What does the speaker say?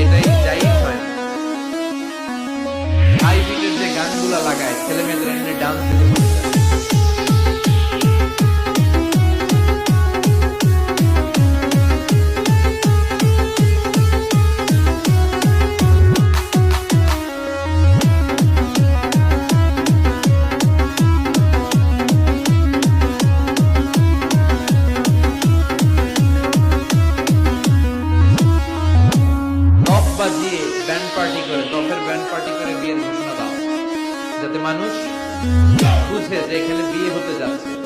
এটাই যাই হয় না। হাই বিটের যে গানগুলা লাগায় ছেলে মেয়েদের এমনি ডান্স দিতে মন চায়। টপ বাজিয়ে ব্যান্ড পার্টি করে, টপের ব্যান্ড পার্টি করে বিয়ের ঘোষণা দাও, যাতে মানুষ বুঝে যে এখানে বিয়ে হতে যাচ্ছে।